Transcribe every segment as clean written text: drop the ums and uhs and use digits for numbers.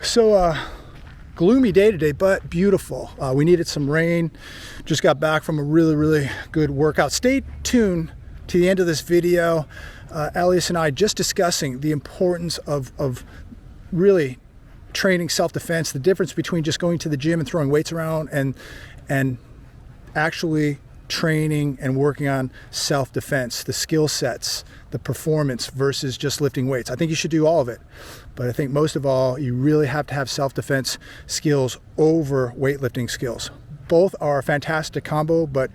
So gloomy day today, but beautiful. We needed some rain. Just got back from a really good workout. Stay tuned to the end of this video. Elias and I just discussing the importance of really training self-defense, the difference between just going to the gym and throwing weights around and actually training and working on self-defense, the skill sets, the performance versus just lifting weights. I think you should do all of it, but I think most of all, you really have to have self-defense skills over weightlifting skills. Both are a fantastic combo, but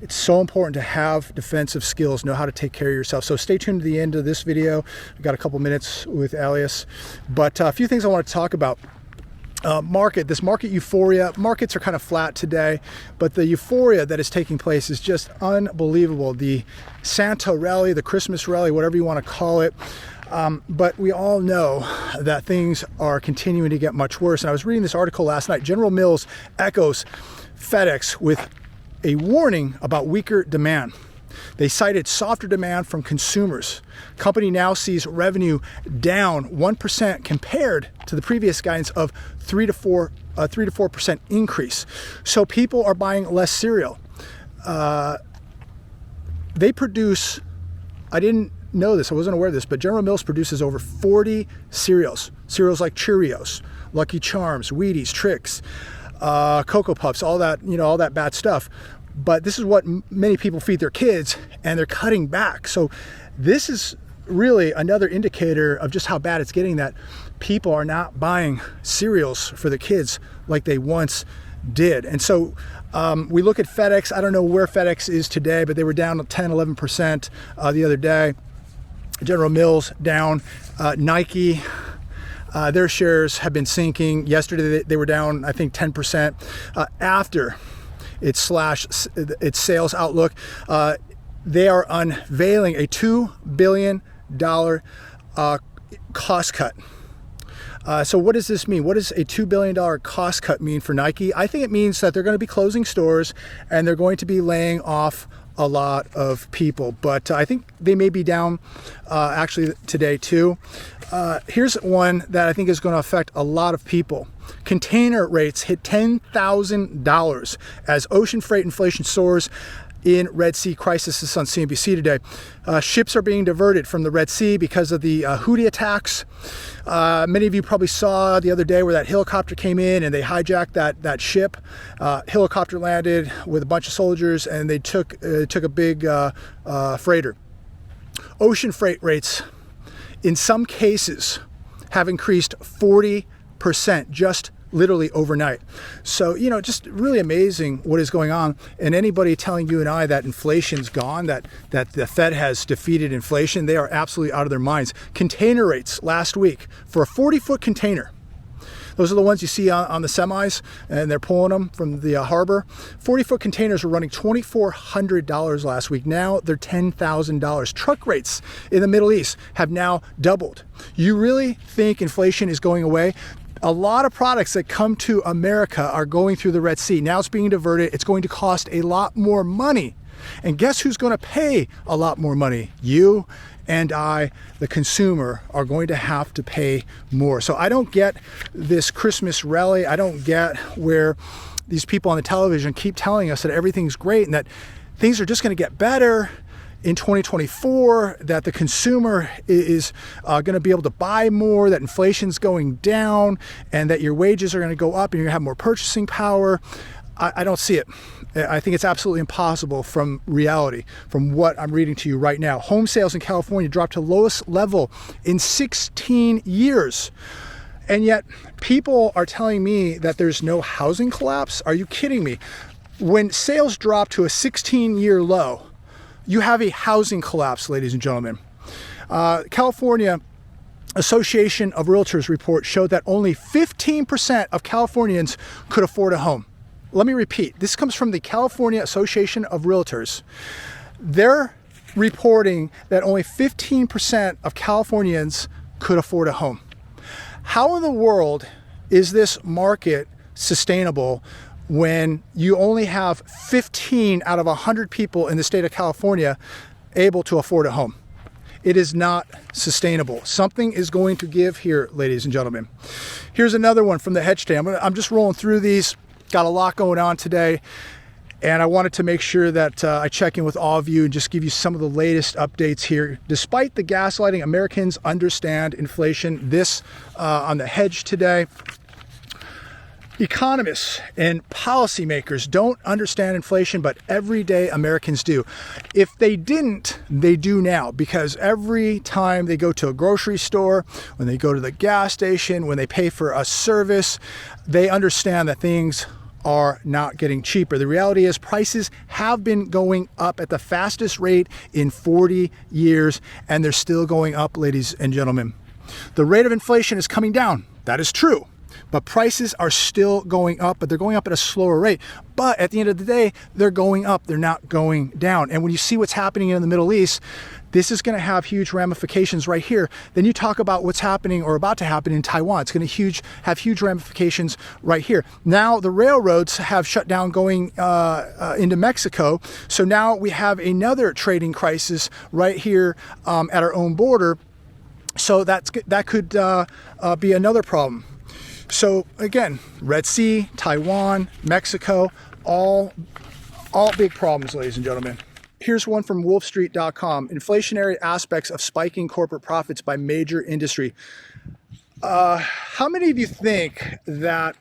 it's so important to have defensive skills, know how to take care of yourself. So stay tuned to the end of this video. We've got a couple minutes with Elias, but a few things I want to talk about. This market euphoria. Markets are kind of flat today, but the euphoria that is taking place is just unbelievable. The Santa rally, the Christmas rally, whatever you want to call it. But we all know that things are continuing to get much worse. And I was reading this article last night. General Mills echoes FedEx with a warning about weaker demand. They cited softer demand from consumers. Company now sees revenue down 1% compared to the previous guidance of 3 to 4% increase. So people are buying less cereal. They produce, I didn't know this, I wasn't aware of this, but General Mills produces over 40 cereals. Cereals like Cheerios, Lucky Charms, Wheaties, Trix, Cocoa Puffs, all that, all that bad stuff. But this is what many people feed their kids, and they're cutting back. So this is really another indicator of just how bad it's getting, that people are not buying cereals for the kids like they once did. And so we look at FedEx. I don't know where FedEx is today, but they were down 10-11% the other day. General Mills down. Nike, their shares have been sinking. Yesterday they were down, I think, 10% after its sales outlook. They are unveiling a $2 billion cost cut. So what does this mean? What does a $2 billion cost cut mean for Nike? I think it means that they're going to be closing stores and they're going to be laying off a lot of people. But I think they may be down actually today too. Here's one that I think is going to affect a lot of people. Container rates hit $10,000 as ocean freight inflation soars in Red Sea crisis. This is on CNBC today. Ships are being diverted from the Red Sea because of the Houthi attacks. Many of you probably saw the other day where that helicopter came in and they hijacked that ship. Helicopter landed with a bunch of soldiers and they took a big freighter. Ocean freight rates, in some cases, have increased 40% just literally overnight. So, just really amazing what is going on. And anybody telling you and I that inflation's gone, that the Fed has defeated inflation, they are absolutely out of their minds. Container rates last week for a 40-foot container. Those are the ones you see on the semis, and they're pulling them from the harbor. 40-foot containers were running $2,400 last week. Now they're $10,000. Truck rates in the Middle East have now doubled. You really think inflation is going away? A lot of products that come to America are going through the Red Sea. Now it's being diverted. It's going to cost a lot more money. And guess who's going to pay a lot more money? You and I, the consumer, are going to have to pay more. So I don't get this Christmas rally. I don't get where these people on the television keep telling us that everything's great and that things are just going to get better in 2024, that the consumer is going to be able to buy more, that inflation's going down, and that your wages are going to go up and you're going to have more purchasing power. I don't see it. I think it's absolutely impossible from reality, from what I'm reading to you right now. Home sales in California dropped to lowest level in 16 years. And yet people are telling me that there's no housing collapse. Are you kidding me? When sales drop to a 16-year low, you have a housing collapse, ladies and gentlemen. California Association of Realtors report showed that only 15% of Californians could afford a home. Let me repeat. This comes from the California Association of Realtors. They're reporting that only 15% of Californians could afford a home. How in the world is this market sustainable when you only have 15 out of 100 people in the state of California able to afford a home? It is not sustainable. Something is going to give here, ladies and gentlemen. Here's another one from the hedge team. I'm just rolling through these. Got a lot going on today. And I wanted to make sure that I check in with all of you and just give you some of the latest updates here. Despite the gaslighting, Americans understand inflation. This on the hedge today. Economists and policymakers don't understand inflation, but everyday Americans do. If they didn't, they do now, because every time they go to a grocery store, when they go to the gas station, when they pay for a service, they understand that things are not getting cheaper. The reality is prices have been going up at the fastest rate in 40 years, and they're still going up, ladies and gentlemen. The rate of inflation is coming down. That is true. But prices are still going up, but they're going up at a slower rate. But at the end of the day, they're going up. They're not going down. And when you see what's happening in the Middle East, this is going to have huge ramifications right here. Then you talk about what's happening or about to happen in Taiwan. It's going to have huge ramifications right here. Now the railroads have shut down going into Mexico. So now we have another trading crisis right here at our own border. So that could be another problem. So again, Red Sea, Taiwan, Mexico, all big problems, ladies and gentlemen. Here's one from wolfstreet.com. Inflationary aspects of spiking corporate profits by major industry. How many of you think that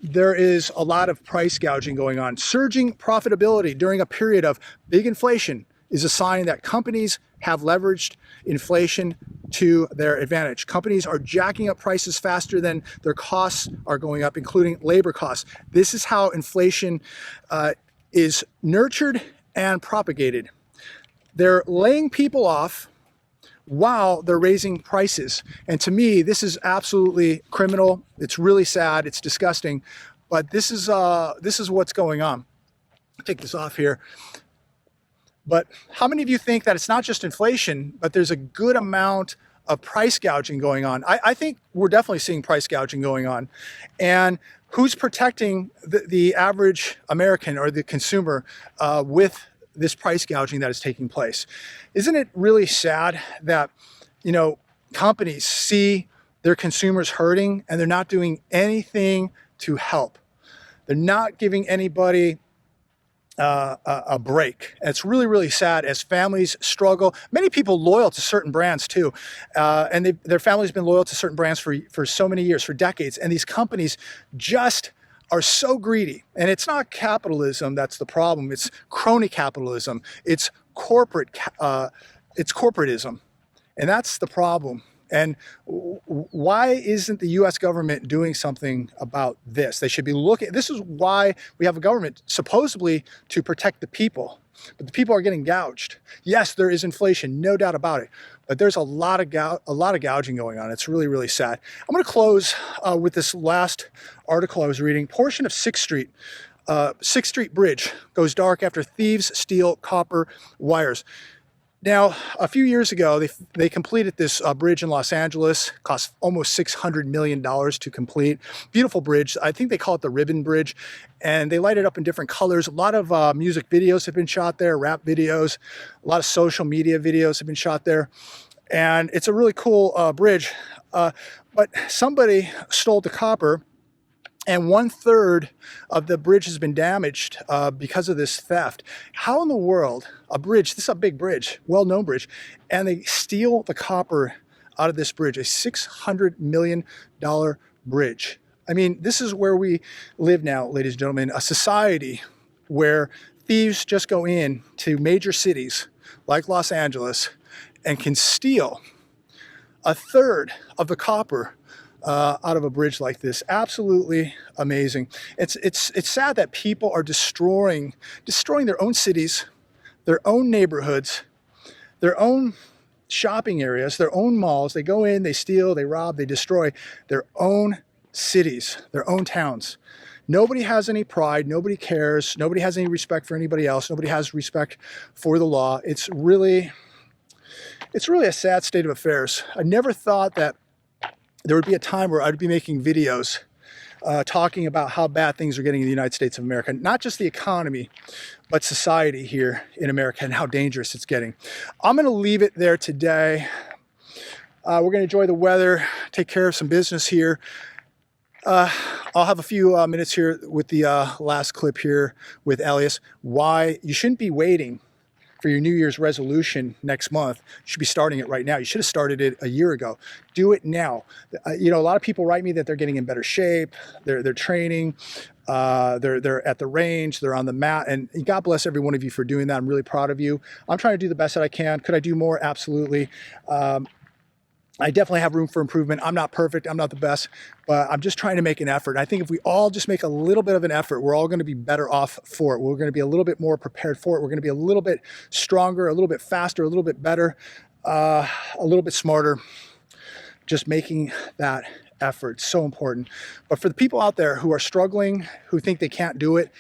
there is a lot of price gouging going on? Surging profitability during a period of big inflation is a sign that companies have leveraged inflation to their advantage. Companies are jacking up prices faster than their costs are going up, including labor costs. This is how inflation is nurtured and propagated. They're laying people off while they're raising prices. And to me, this is absolutely criminal. It's really sad. It's disgusting. But this is what's going on. I'll take this off here. But how many of you think that it's not just inflation, but there's a good amount of price gouging going on? I think we're definitely seeing price gouging going on. And who's protecting the average American or the consumer with this price gouging that is taking place? Isn't it really sad that, companies see their consumers hurting and they're not doing anything to help? They're not giving anybody a break. And it's really, really sad as families struggle. Many people loyal to certain brands too. And their family's been loyal to certain brands for so many years, for decades. And these companies just are so greedy. And it's not capitalism that's the problem. It's crony capitalism. It's corporatism. And that's the problem. And why isn't the U.S. government doing something about this? They should be looking. This is why we have a government supposedly to protect the people, but the people are getting gouged. Yes, there is inflation, no doubt about it, but there's a lot of gouging going on. It's really, really sad. I'm going to close with this last article I was reading. Portion of 6th Street. 6th Street Bridge goes dark after thieves steal copper wires. Now, a few years ago, they completed this bridge in Los Angeles. Cost almost $600 million to complete. Beautiful bridge. I think they call it the Ribbon Bridge. And they light it up in different colors. A lot of music videos have been shot there, rap videos. A lot of social media videos have been shot there. And it's a really cool bridge. But somebody stole the copper. And 1/3 of the bridge has been damaged because of this theft. How in the world, a bridge, this is a big bridge, well-known bridge, and they steal the copper out of this bridge, a $600 million bridge. I mean, this is where we live now, ladies and gentlemen, a society where thieves just go in to major cities like Los Angeles and can steal 1/3 of the copper out of a bridge like this. Absolutely amazing. It's sad that people are destroying their own cities, their own neighborhoods, their own shopping areas, their own malls. They go in, they steal, they rob, they destroy their own cities, their own towns. Nobody has any pride. Nobody cares. Nobody has any respect for anybody else. Nobody has respect for the law. It's really a sad state of affairs. I never thought that there would be a time where I'd be making videos talking about how bad things are getting in the United States of America. Not just the economy, but society here in America and how dangerous it's getting. I'm going to leave it there today. We're going to enjoy the weather, take care of some business here. I'll have a few minutes here with the last clip here with Elias. Why you shouldn't be waiting for your New Year's resolution next month. You should be starting it right now. You should have started it a year ago. Do it now. You know, a lot of people write me that they're getting in better shape. They're training. They're at the range. They're on the mat. And God bless every one of you for doing that. I'm really proud of you. I'm trying to do the best that I can. Could I do more? Absolutely. I definitely have room for improvement. I'm not perfect. I'm not the best, but I'm just trying to make an effort. I think if we all just make a little bit of an effort, we're all going to be better off for it. We're going to be a little bit more prepared for it. We're going to be a little bit stronger, a little bit faster, a little bit better, a little bit smarter. Just making that effort, so important. But for the people out there who are struggling, who think they can't do it,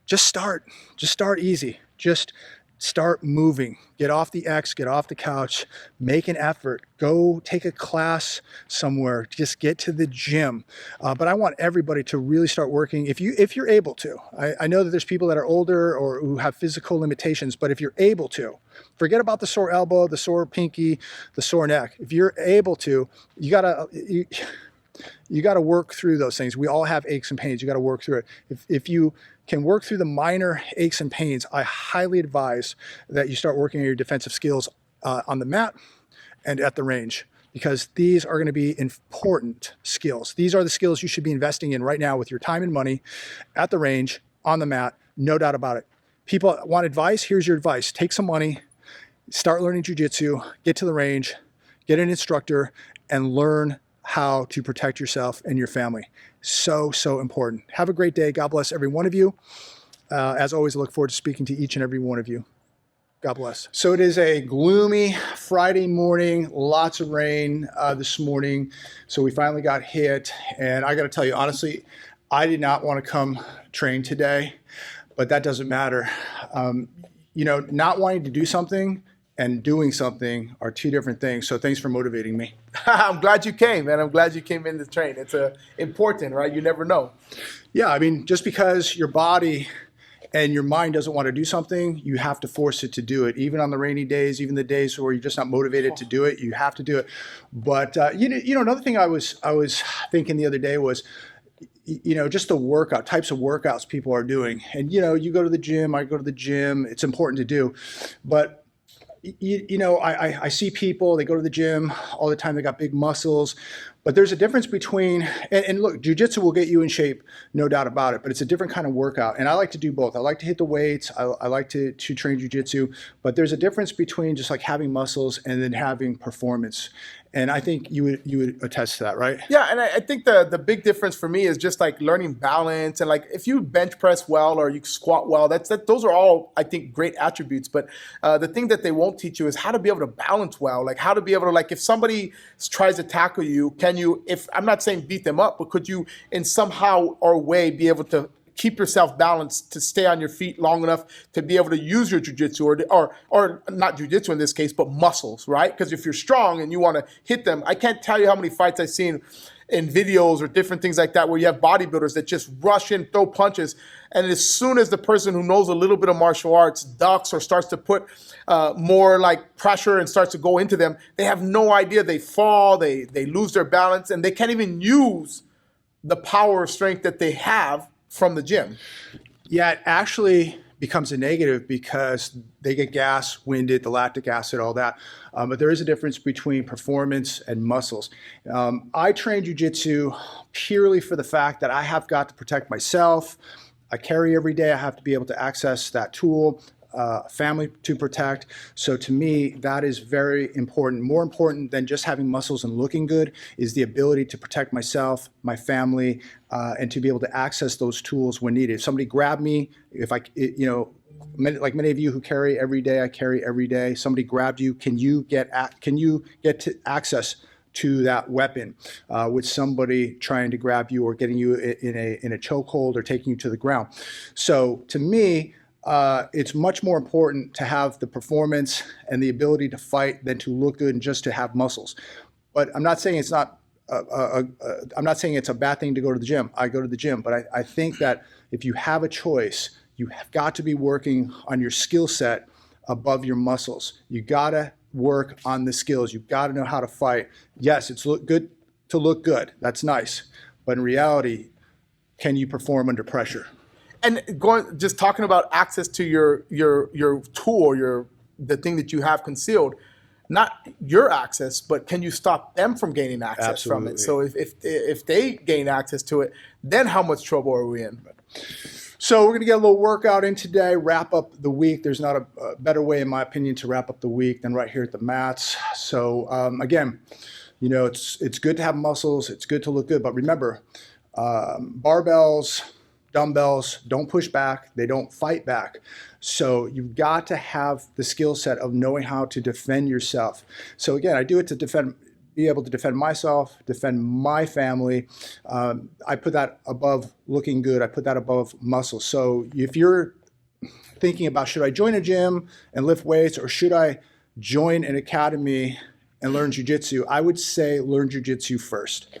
just start. Just start easy. Just start moving. Get off the X, get off the couch, make an effort, go take a class somewhere, just get to the gym. But I want everybody to really start working if you're able to. I know that there's people that are older or who have physical limitations, but if you're able to, forget about the sore elbow, the sore pinky, the sore neck. If you're able to, you gotta work through those things. We all have aches and pains. You gotta work through it. If you can work through the minor aches and pains, I highly advise that you start working on your defensive skills on the mat and at the range, because these are going to be important skills. These are the skills you should be investing in right now with your time and money at the range, on the mat, no doubt about it. People want advice? Here's your advice. Take some money, start learning jiu-jitsu, get to the range, get an instructor, and learn how to protect yourself and your family. So important. Have a great day. God bless every one of you. As always, I look forward to speaking to each and every one of you. God bless. So it is a gloomy Friday morning, lots of rain this morning. So we finally got hit. And I got to tell you, honestly, I did not want to come train today, but that doesn't matter. You know, not wanting to do something and doing something are two different things. So thanks for motivating me. I'm glad you came, man. I'm glad you came in to train. It's important, right? You never know. Yeah, I mean, just because your body and your mind doesn't want to do something, you have to force it to do it. Even on the rainy days, even the days where you're just not motivated to do it, you have to do it. But you know, another thing I was thinking the other day was, you know, just the types of workouts people are doing. And you know, you go to the gym, I go to the gym. It's important to do, but you know, I see people, they go to the gym all the time, they got big muscles, but there's a difference between, and look, jiu-jitsu will get you in shape, no doubt about it, but it's a different kind of workout. And I like to do both. I like to hit the weights. I like to train jiu-jitsu, but there's a difference between just like having muscles and then having performance. And I think you would attest to that, right? Yeah, and I think the big difference for me is just like learning balance, and like if you bench press well or you squat well, those are all, I think, great attributes. But the thing that they won't teach you is how to be able to balance well, like how to be able to, like if somebody tries to tackle you, can you, if I'm not saying beat them up, but could you in somehow or way be able to keep yourself balanced to stay on your feet long enough to be able to use your jiu-jitsu or not jiu-jitsu in this case, but muscles, right? Because if you're strong and you want to hit them, I can't tell you how many fights I've seen in videos or different things like that where you have bodybuilders that just rush in, throw punches, and as soon as the person who knows a little bit of martial arts ducks or starts to put more like pressure and starts to go into them, they have no idea. They fall, they lose their balance, and they can't even use the power or strength that they have from the gym. Yeah, it actually becomes a negative because they get gas, winded, the lactic acid, all that. But there is a difference between performance and muscles. I train jiu-jitsu purely for the fact that I have got to protect myself. I carry every day. I have to be able to access that tool. Family to protect. So to me, that is very important. More important than just having muscles and looking good is the ability to protect myself, my family, and to be able to access those tools when needed. If somebody grabbed me, if I, you know, like many of you who carry every day, I carry every day. Somebody grabbed you, can you get to access to that weapon with somebody trying to grab you or getting you in a chokehold or taking you to the ground? So to me, it's much more important to have the performance and the ability to fight than to look good and just to have muscles. But I'm not saying it's not I'm not saying it's a bad thing to go to the gym. I go to the gym, but I think that if you have a choice, you have got to be working on your skill set above your muscles. You got to work on the skills. You got to know how to fight. Yes, it's good to look good. That's nice. But in reality, can you perform under pressure? And just talking about access to your tool, the thing that you have concealed, not your access, but can you stop them from gaining access from it? So if they gain access to it, then how much trouble are we in? So we're going to get a little workout in today, wrap up the week. There's not a better way, in my opinion, to wrap up the week than right here at the mats. So again, you know, it's good to have muscles. It's good to look good. But remember, barbells, dumbbells don't push back. They don't fight back. So you've got to have the skill set of knowing how to defend yourself. So again, I do it to be able to defend myself, defend my family. I put that above looking good. I put that above muscle. So if you're thinking about, should I join a gym and lift weights, or should I join an academy and learn jiu-jitsu, I would say learn jiu-jitsu first.